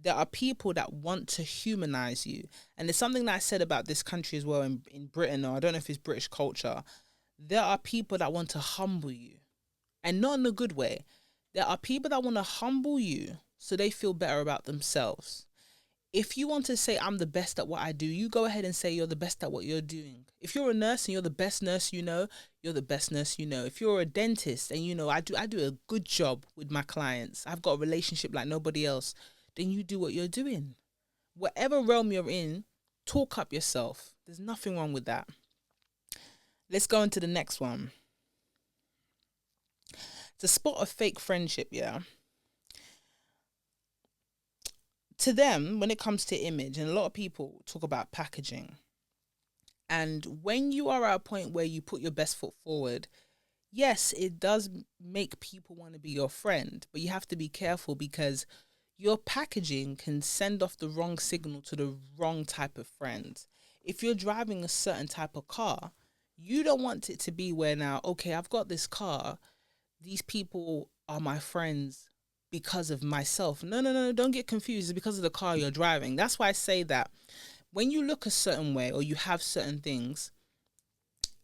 there are people that want to humanize you. And there's something that I said about this country as well in Britain, or I don't know if it's British culture. There are people that want to humble you, and not in a good way. There are people that want to humble you so they feel better about themselves. If you want to say, I'm the best at what I do, you go ahead and say you're the best at what you're doing. If you're a nurse and you're the best nurse you know, you're the best nurse you know. If you're a dentist and you know, I do a good job with my clients, I've got a relationship like nobody else, then you do what you're doing. Whatever realm you're in, talk up yourself. There's nothing wrong with that. Let's go into the next one. To spot a fake friendship, to them, when it comes to image, and a lot of people talk about packaging, and when you are at a point where you put your best foot forward, yes, it does make people want to be your friend, but you have to be careful because your packaging can send off the wrong signal to the wrong type of friend. If you're driving a certain type of car, you don't want it to be where now, okay, I've got this car, these people are my friends because of myself. No, don't get confused. It's because of the car you're driving. That's why I say that when you look a certain way or you have certain things,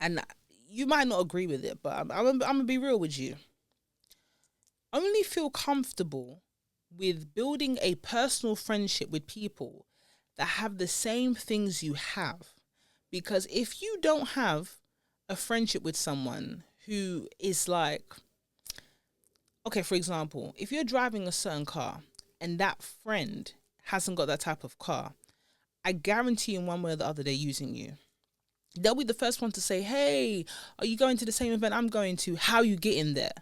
and you might not agree with it, but I'm going to be real with you. Only feel comfortable with building a personal friendship with people that have the same things you have. Because if you don't have a friendship with someone who is like, okay, for example, if you're driving a certain car and that friend hasn't got that type of car, I guarantee in one way or the other they're using you. They'll be the first one to say, hey, are you going to the same event I'm going to? How are you getting there?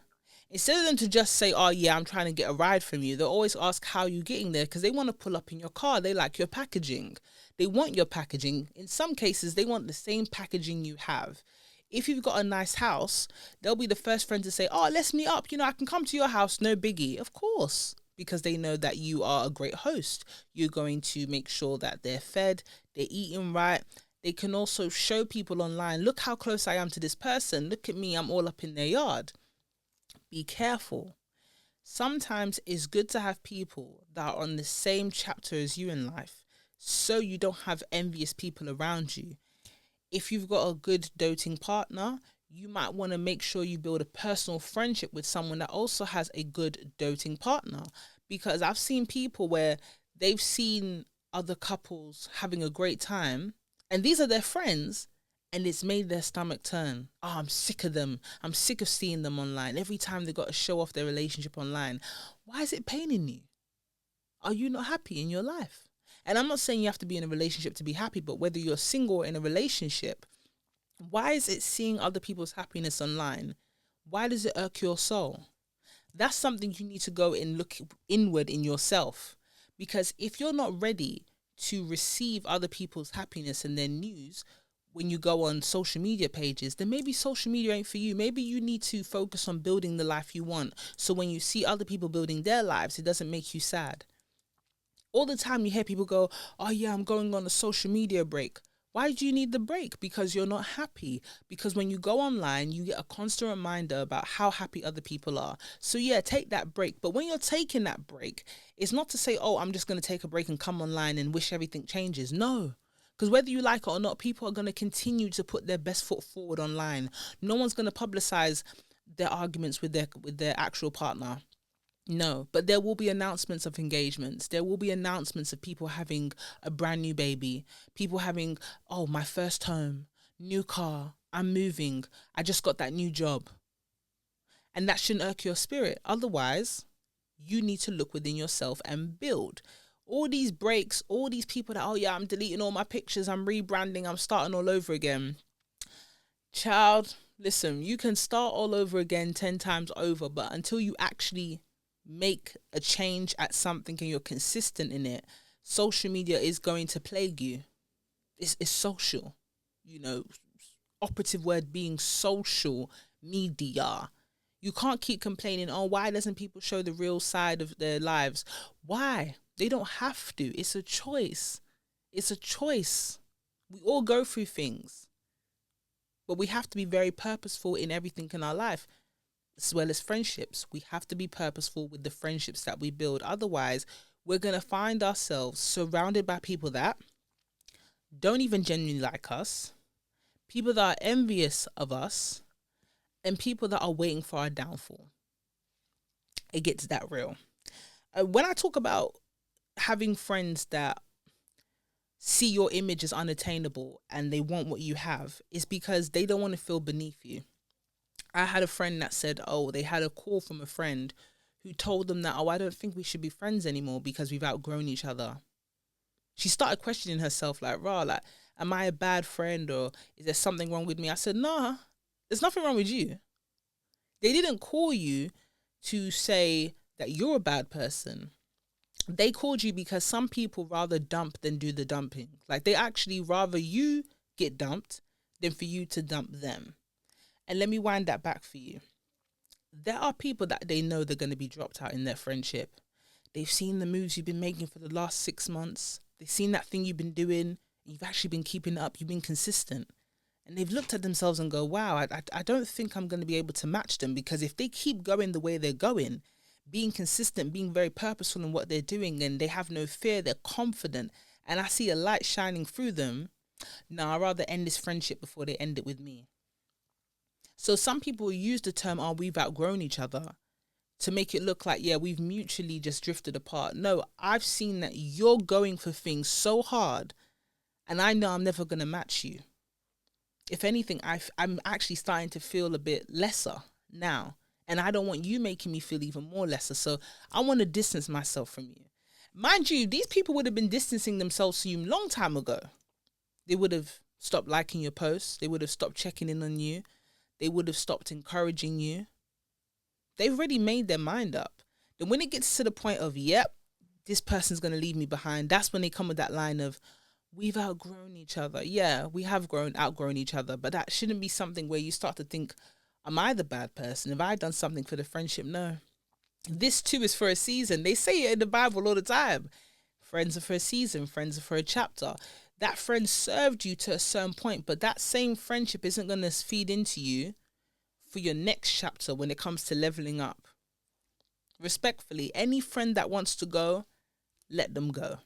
Instead of them to just say, oh yeah, I'm trying to get a ride from you, they'll always ask how you getting there because they want to pull up in your car. They like your packaging. They want your packaging. In some cases, they want the same packaging you have. If you've got a nice house, they'll be the first friend to say, oh, let's meet up. You know, I can come to your house, no biggie. Of course, because they know that you are a great host. You're going to make sure that they're fed, they're eating right. They can also show people online, look how close I am to this person. Look at me, I'm all up in their yard. Be careful. Sometimes it's good to have people that are on the same chapter as you in life so you don't have envious people around you. If you've got a good doting partner, you might want to make sure you build a personal friendship with someone that also has a good doting partner. Because I've seen people where they've seen other couples having a great time and these are their friends, and it's made their stomach turn. Oh, I'm sick of them. I'm sick of seeing them online. Every time they got to show off their relationship online. Why is it paining you? Are you not happy in your life? And I'm not saying you have to be in a relationship to be happy, but whether you're single or in a relationship, why is it seeing other people's happiness online? Why does it irk your soul? That's something you need to go and look inward in yourself. Because if you're not ready to receive other people's happiness and their news, when you go on social media pages, then maybe social media ain't for you. Maybe you need to focus on building the life you want. So when you see other people building their lives, it doesn't make you sad. All the time you hear people go, oh yeah, I'm going on a social media break. Why do you need the break? Because you're not happy. Because when you go online, you get a constant reminder about how happy other people are. So yeah, take that break. But when you're taking that break, it's not to say, oh, I'm just going to take a break and come online and wish everything changes. No. Because whether you like it or not, people are going to continue to put their best foot forward online. No one's going to publicize their arguments with their actual partner. No, but there will be announcements of engagements. There will be announcements of people having a brand new baby. People having, oh, my first home, new car, I'm moving, I just got that new job. And that shouldn't irk your spirit. Otherwise, you need to look within yourself and build. All these breaks, all these people that, oh yeah, I'm deleting all my pictures, I'm rebranding, I'm starting all over again. Child, listen, you can start all over again 10 times over, but until you actually make a change at something and you're consistent in it, social media is going to plague you. It's social, you know, operative word being social media. You can't keep complaining, oh, why doesn't people show the real side of their lives? Why? They don't have to. It's a choice. It's a choice. We all go through things, but we have to be very purposeful in everything in our life. As well as friendships, we have to be purposeful with the friendships that we build. Otherwise, we're going to find ourselves surrounded by people that don't even genuinely like us, people that are envious of us, and people that are waiting for our downfall. It gets that real. When I talk about having friends that see your image as unattainable and they want what you have, it's because they don't want to feel beneath you. I had a friend that said, oh, they had a call from a friend who told them that, oh, I don't think we should be friends anymore because we've outgrown each other. She started questioning herself like, like, am I a bad friend or is there something wrong with me? I said, nah, there's nothing wrong with you. They didn't call you to say that you're a bad person. They called you because some people rather dump than do the dumping. Like they actually rather you get dumped than for you to dump them. And let me wind that back for you. There are people that they know they're going to be dropped out in their friendship. They've seen the moves you've been making for the last 6 months. They've seen that thing you've been doing. You've actually been keeping it up. You've been consistent. And they've looked at themselves and go, wow, I don't think I'm going to be able to match them, because if they keep going the way they're going, being consistent, being very purposeful in what they're doing, and they have no fear, they're confident, and I see a light shining through them, no, I'd rather end this friendship before they end it with me. So some people use the term, oh, we've outgrown each other, to make it look like, yeah, we've mutually just drifted apart. No, I've seen that you're going for things so hard, and I know I'm never going to match you. If anything, I'm actually starting to feel a bit lesser now, and I don't want you making me feel even more lesser. So I want to distance myself from you. Mind you, these people would have been distancing themselves from you a long time ago. They would have stopped liking your posts. They would have stopped checking in on you. They would have stopped encouraging you. they've already made their mind up. Then when it gets to the point of, yep, this person's going to leave me behind, that's when they come with that line of, we've outgrown each other. Yeah, we have outgrown each other, but that shouldn't be something where you start to think, am I the bad person? Have I done something for the friendship? No. This too is for a season. They say it in the Bible all the time. Friends are for a season, friends are for a chapter. That friend served you to a certain point, but that same friendship isn't going to feed into you for your next chapter when it comes to leveling up. Respectfully, any friend that wants to go, let them go.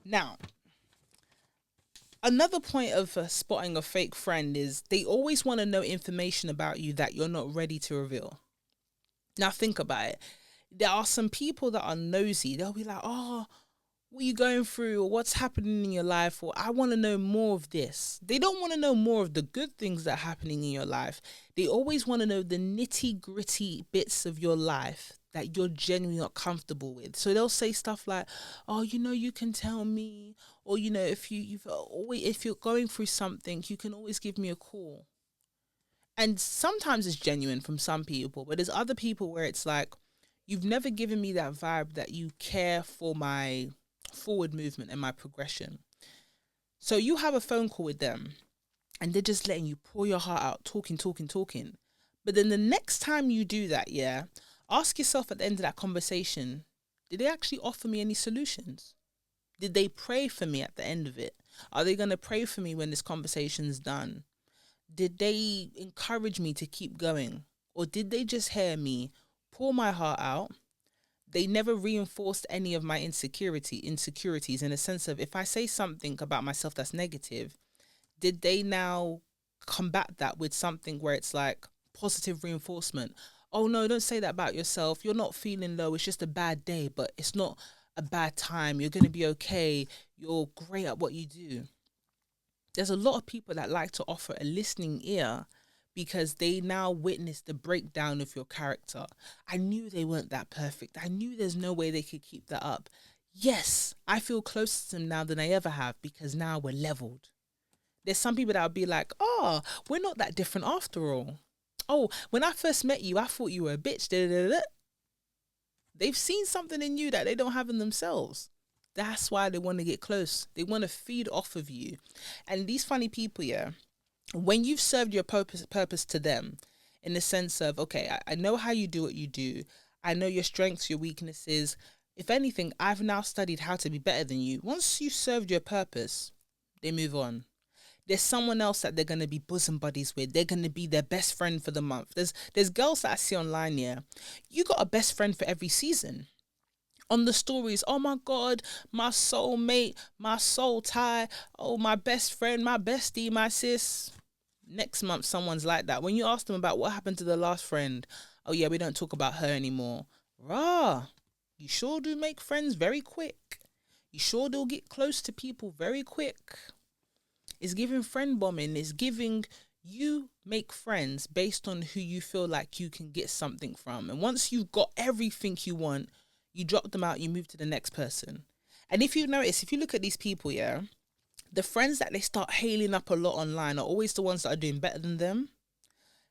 Now, another point of spotting a fake friend is they always want to know information about you that you're not ready to reveal. Now, think about it. There are some people that are nosy. They'll be like, oh, what are you going through, or what's happening in your life, or I want to know more of this. They don't want to know more of the good things that are happening in your life. They always want to know the nitty-gritty bits of your life that you're genuinely not comfortable with. So they'll say stuff like, oh, you can tell me, or, if you're going through something, you can always give me a call. And sometimes it's genuine from some people, but there's other people where it's like, you've never given me that vibe that you care for my forward movement and my progression. So you have a phone call with them and they're just letting you pour your heart out, talking. But then the next time you do that, ask yourself at the end of that conversation, did they actually offer me any solutions? Did they pray for me at the end of it? Are they going to pray for me when this conversation's done? Did they encourage me to keep going? Or did they just hear me pour my heart out? They never reinforced any of my insecurities in a sense of, if I say something about myself that's negative, did they now combat that with something where it's like positive reinforcement? Oh no, don't say that about yourself. You're not feeling low. It's just a bad day, but it's not a bad time. You're going to be okay. You're great at what you do. There's a lot of people that like to offer a listening ear because they now witness the breakdown of your character. I knew they weren't that perfect. I knew there's no way they could keep that up. Yes, I feel closer to them now than I ever have because now we're leveled. There's some people that would be like, oh, we're not that different after all. Oh, when I first met you, I thought you were a bitch. They've seen something in you that they don't have in themselves. That's why they want to get close. They want to feed off of you. And these funny people, when you've served your purpose to them, in the sense of, okay, I know how you do what you do. I know your strengths, your weaknesses. If anything, I've now studied how to be better than you. Once you've served your purpose, they move on. There's someone else that they're going to be bosom buddies with. They're going to be their best friend for the month. There's girls that I see online, you got a best friend for every season. On the stories, oh my God, my soulmate, my soul tie, oh my best friend, my bestie, my sis. Next month, someone's like that. When you ask them about what happened to the last friend, oh yeah, we don't talk about her anymore. Rah, you sure do make friends very quick. You sure do get close to people very quick. It's giving friend bombing. It's giving you make friends based on who you feel like you can get something from. And once you've got everything you want, you drop them out, you move to the next person. And if you notice, if you look at these people, the friends that they start hailing up a lot online are always the ones that are doing better than them.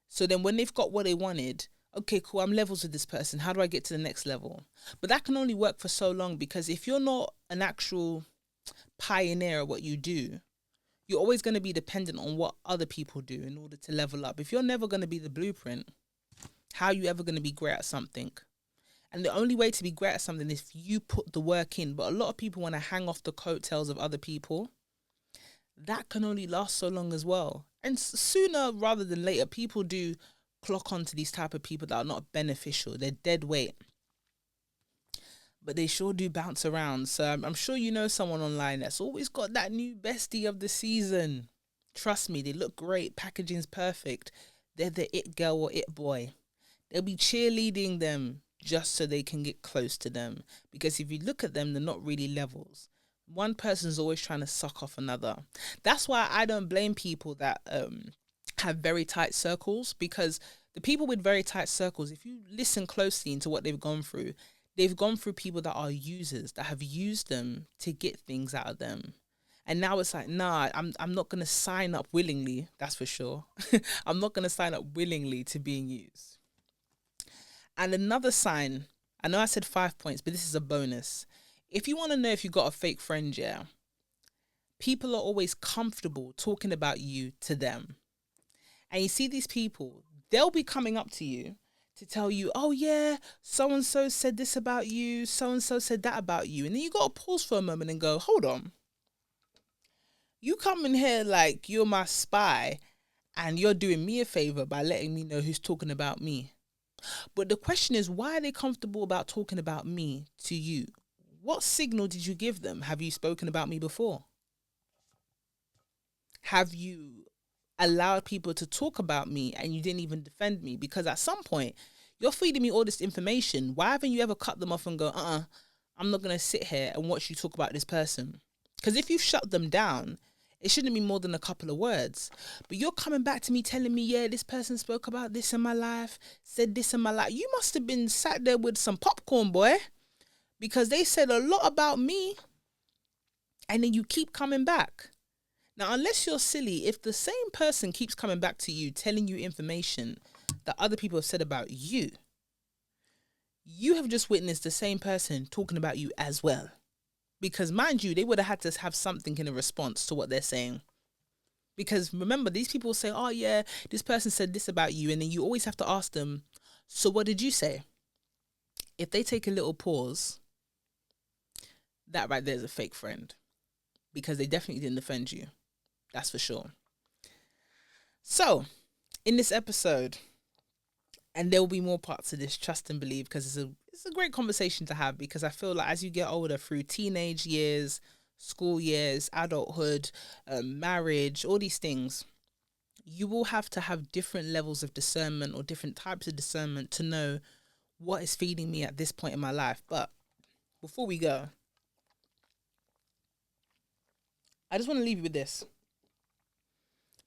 So then when they've got what they wanted, okay, cool, I'm levels with this person. How do I get to the next level? But that can only work for so long, because if you're not an actual pioneer at what you do, you're always going to be dependent on what other people do in order to level up. If you're never going to be the blueprint, how are you ever going to be great at something? And the only way to be great at something is if you put the work in. But a lot of people want to hang off the coattails of other people. That can only last so long as well. And sooner rather than later, people do clock onto these type of people that are not beneficial. They're dead weight. But they sure do bounce around. So I'm sure you know someone online that's always got that new bestie of the season. Trust me, they look great. Packaging's perfect. They're the it girl or it boy. They'll be cheerleading them just so they can get close to them. Because if you look at them, they're not really levels. One person's always trying to suck off another. That's why I don't blame people that have very tight circles, because the people with very tight circles, if you listen closely into what they've gone through people that are users, that have used them to get things out of them. And now it's like, nah, I'm not gonna sign up willingly, that's for sure. I'm not gonna sign up willingly to being used. And another sign, I know I said 5 points, but this is a bonus. If you want to know if you got a fake friend, yeah, people are always comfortable talking about you to them. And you see these people, they'll be coming up to you to tell you, oh yeah, so-and-so said this about you, so-and-so said that about you. And then you got to pause for a moment and go, hold on. You come in here like you're my spy and you're doing me a favor by letting me know who's talking about me. But the question is, why are they comfortable about talking about me to you? What signal did you give them? Have you spoken about me before? Have you allowed people to talk about me and you didn't even defend me? Because at some point, you're feeding me all this information. Why haven't you ever cut them off and go, I'm not going to sit here and watch you talk about this person? Because if you shut them down, it shouldn't be more than a couple of words. But you're coming back to me telling me, yeah, this person spoke about this in my life, said this in my life. You must have been sat there with some popcorn, boy, because they said a lot about me and then you keep coming back. Now, unless you're silly, if the same person keeps coming back to you, telling you information that other people have said about you, you have just witnessed the same person talking about you as well. Because mind you, they would have had to have something in a response to what they're saying. Because remember, these people say, oh yeah, this person said this about you. And then you always have to ask them, so what did you say? If they take a little pause, that right there is a fake friend. Because they definitely didn't defend you. That's for sure. So, in this episode, and there will be more parts of this, trust and believe, because it's a great conversation to have, because I feel like as you get older through teenage years, school years, adulthood, marriage, all these things, you will have to have different levels of discernment or different types of discernment to know what is feeding me at this point in my life. But before we go, I just want to leave you with this.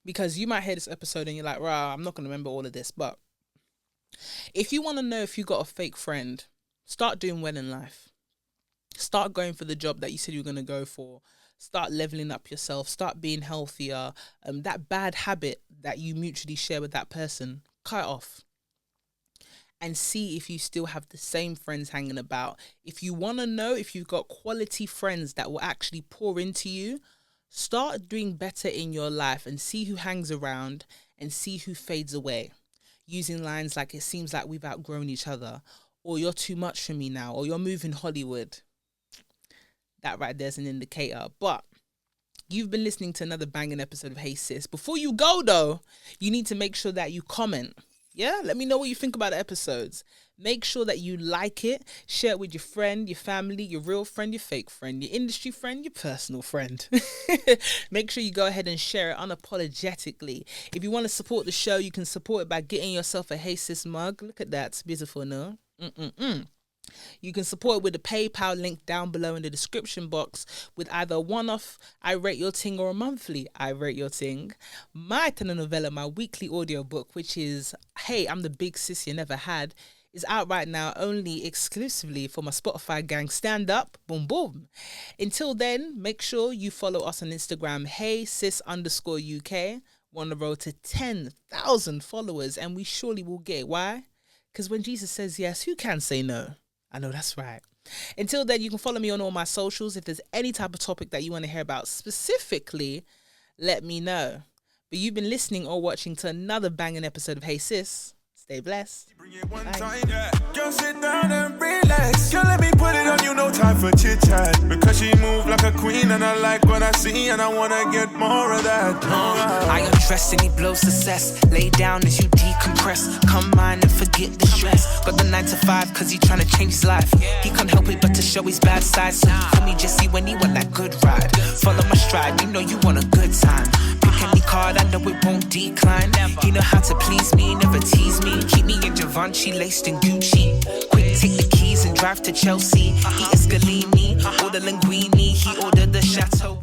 Because you might hear this episode and you're like, rah, I'm not going to remember all of this. But if you want to know if you got a fake friend, start doing well in life. Start going for the job that you said you were going to go for. Start leveling up yourself. Start being healthier. That bad habit that you mutually share with that person, cut it off. And see if you still have the same friends hanging about. If you want to know if you've got quality friends that will actually pour into you, start doing better in your life and see who hangs around and see who fades away. Using lines like, it seems like we've outgrown each other, or you're too much for me now, or you're moving Hollywood. That right there's an indicator. But you've been listening to another banging episode of Hey Sis. Before you go though, you need to make sure that you comment. Yeah, let me know what you think about the episodes. Make sure that you like it. Share it with your friend, your family, your real friend, your fake friend, your industry friend, your personal friend. Make sure you go ahead and share it unapologetically. If you want to support the show, you can support it by getting yourself a Hey Sis mug. Look at that. It's beautiful, no? You can support it with the PayPal link down below in the description box with either a one-off I Rate Your Ting or a monthly I Rate Your Ting. My telenovela, my weekly audiobook, which is Hey, I'm the Big Sis You Never Had, is out right now only exclusively for my Spotify gang. Stand up, boom, boom. Until then, make sure you follow us on Instagram, Hey Sis _UK. We're on the road to 10,000 followers and we surely will get it. Why? Because when Jesus says yes, who can say no? I know that's right. Until then, you can follow me on all my socials. If there's any type of topic that you want to hear about specifically, let me know. But you've been listening or watching to another banging episode of Hey Sis. Stay blessed. Bring it one time, yeah. Girl, sit down and relax. Girl, let me put it on you, no time for chit chat. Because she move like a queen and I like what I see and I wanna get more of that. I undress and he blows success. Lay down as you decompress. Come on and forget the stress. Got the 9 to 5 cause he tryna change his life. He can't help it but to show his bad side. So you feel me just see when he want that good ride. Follow my stride, you know you want a good time. Pick any card, I know it won't decline. He know how to please me, never tease me. Keep me in Givenchy, laced in Gucci. Quick, take the keys and drive to Chelsea. Eat a Scalini, order linguine. He ordered the chateau.